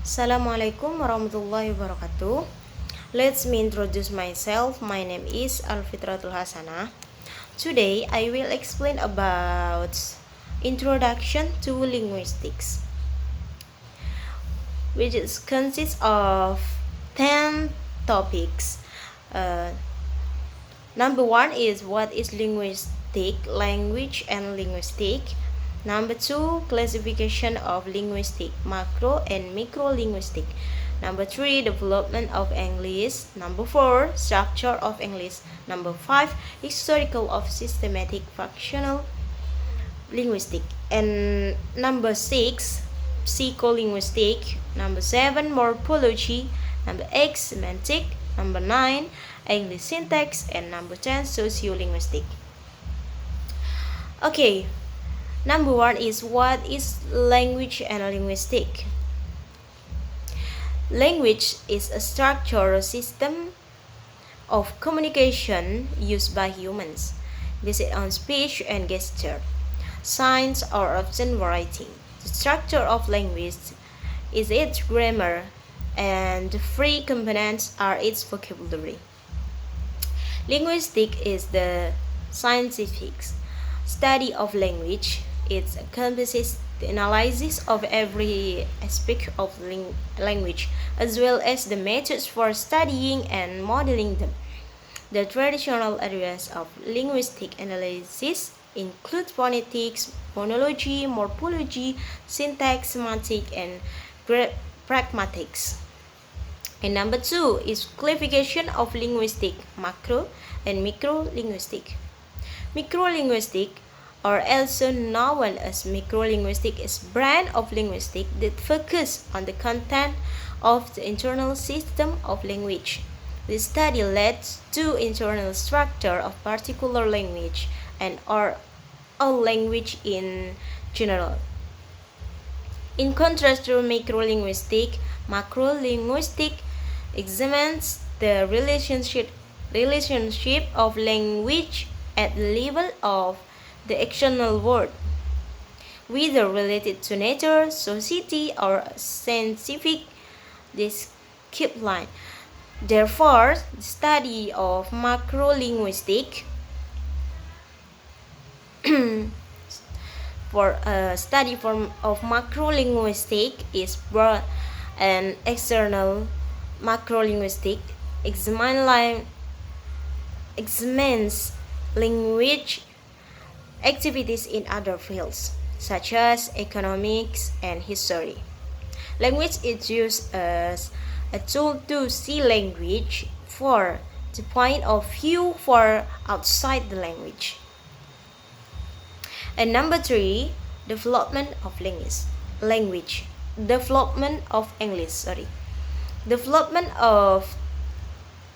Assalamualaikum warahmatullahi wabarakatuh. Let me introduce myself. My name is Alfitratul Hasanah. Today I will explain about introduction to linguistics, which consists of 10 topics. Number one is what is linguistic, language and linguistic. Number two, classification of linguistic, macro and micro linguistic. Number three, development of English. Number four, structure of English. Number five, historical of systematic functional linguistic. And number six, psycholinguistic. Number seven, morphology. Number eight, semantic. Number nine, English syntax. And number 10, sociolinguistic. Okay, number one is what is language and linguistic. Language is a structural system of communication used by humans, based on speech and gesture. Signs are often writing. The structure of language is its grammar, and the three components are its vocabulary. Linguistic is the scientific study of language. It encompasses the analysis of every aspect of language, as well as the methods for studying and modeling them. The traditional areas of linguistic analysis include phonetics, phonology, morphology, syntax, semantic, and pragmatics. And number two is classification of linguistic, macro and micro linguistic. Microlinguistic, or also known as microlinguistic, is a branch of linguistics that focuses on the content of the internal system of language. This study leads to internal structure of particular language and or all language in general. In contrast to microlinguistic, macrolinguistic examines the relationship of language at the level of the external world, whether related to nature, society, or scientific discipline. Therefore, the study of macrolinguistic of macrolinguistic is broad and external. Macrolinguistic examines language activities in other fields, such as economics and history. Language is used as a tool to see language for the point of view for outside the language. And number three, development of language. Development of English. Development of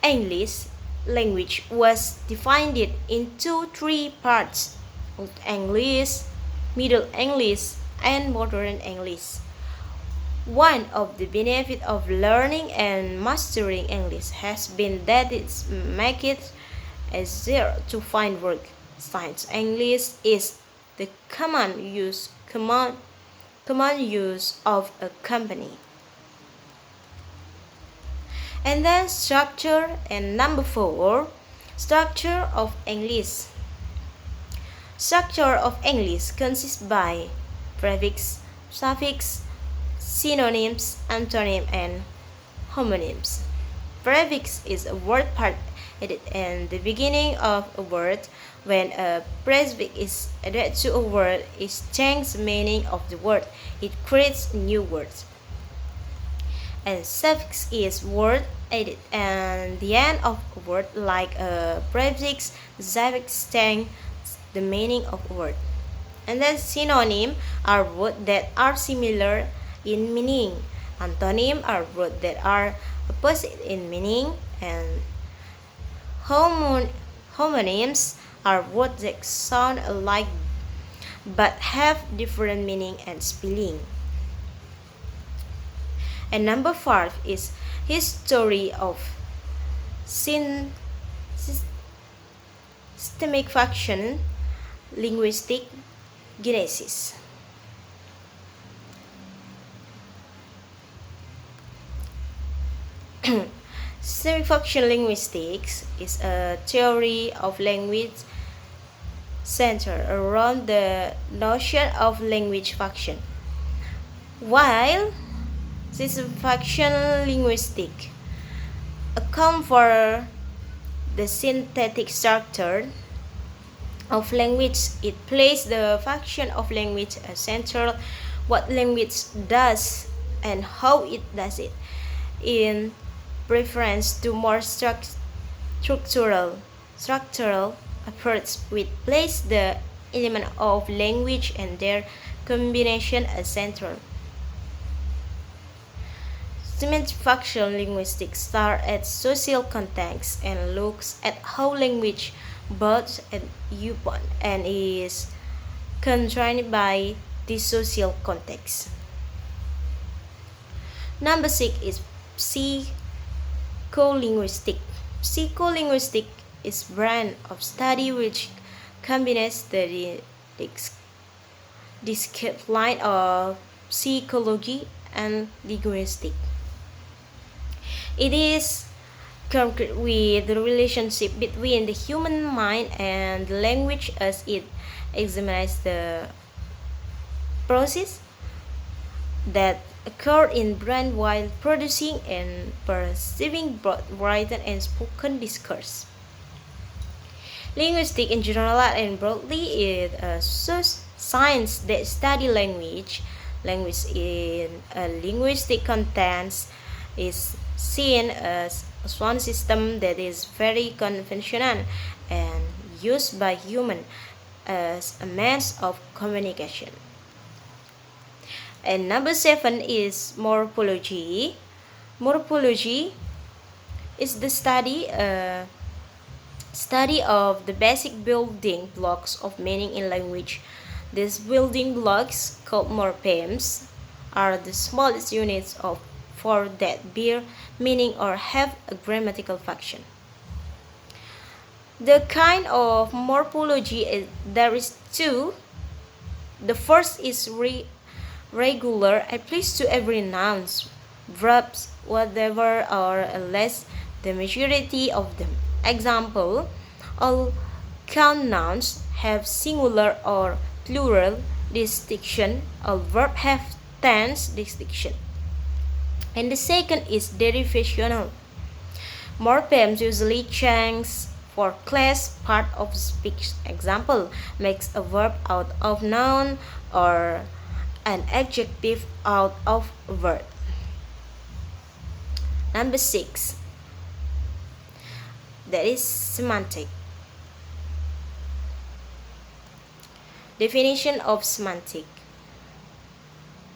English language was divided into three parts: Old English, Middle English, and Modern English. One of the benefits of learning and mastering English has been that it makes it easier to find work. Since English is the common use of a company. And then structure, and number four, structure of English. Structure of English consists by prefix, suffix, synonyms, antonym, and homonyms. Prefix is a word part added in the beginning of a word. When a prefix is added to a word, it changes the meaning of the word. It creates new words. And suffix is word added at the end of a word, like a prefix. The suffix changes the meaning of a word. And then synonym are words that are similar in meaning. Antonym are words that are opposite in meaning, and homonyms are words that sound alike but have different meaning and spelling. And number five is history of systemic function, linguistic genesis. Systemic function linguistics is a theory of language centered around the notion of language function, while systemic function linguistics account for the synthetic structure of language. It places the function of language as central, what language does and how it does it, in preference to more structural approach which place the element of language and their combination as central. Semantic function linguistics starts at social context and looks at how language both at viewpoint and is constrained by this social context. Number 6 is psycholinguistic. Psycholinguistic is branch of study which combines the discipline of psychology and linguistics. It is concerned with the relationship between the human mind and the language as it examines the process that occur in brain while producing and perceiving both written and spoken discourse. Linguistics in general and broadly is a science that study language. Language in a linguistic context is seen as one system that is very conventional and used by humans as a means of communication. And number 7 is morphology. Morphology is the study of the basic building blocks of meaning in language. These building blocks, called morphemes, are the smallest units of four that bear meaning or have a grammatical function. The kind of morphology there is two. The first is regular, applies to every nouns, verbs, whatever or less the majority of them. Example, all count nouns have singular or plural distinction. All verbs have tense distinction. And the second is derivational. Morphemes usually change for class part of speech. Example, makes a verb out of noun or an adjective out of a verb. Number 6, that is semantic. Definition of semantic.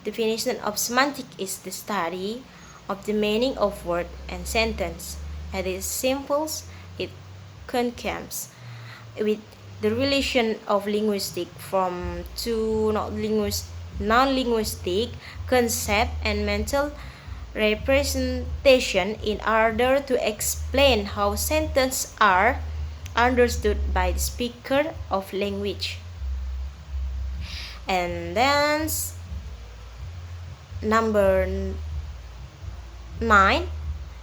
Definition of semantic is the study of the meaning of word and sentence. At its simple, it concomes with the relation of linguistic from two non-linguistic concept and mental representation in order to explain how sentences are understood by the speaker of language. And then number 9,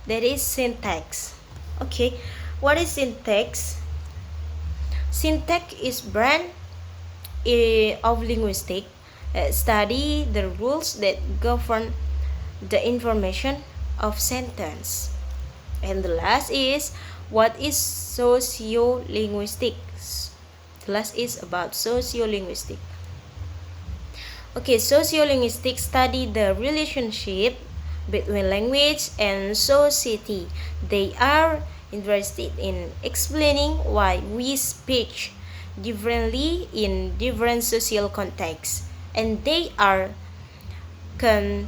that is syntax. Okay, what is syntax? Syntax is branch of linguistics study the rules that govern the information of sentence. And the last is, what is sociolinguistics? The last is about sociolinguistics. Okay, sociolinguistics study the relationship between language and society. They are interested in explaining why we speak differently in different social contexts, and they are concerned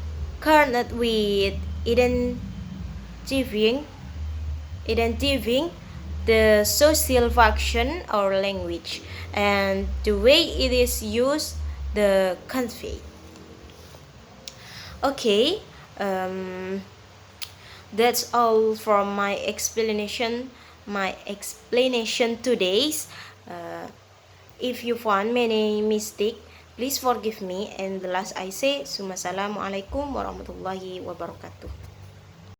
with identifying the social function or language and the way it is used, the convey. Okay, that's all from my explanation. Today's. If you found many mistake, please forgive me. And the last I say, Assalamualaikum warahmatullahi wabarakatuh.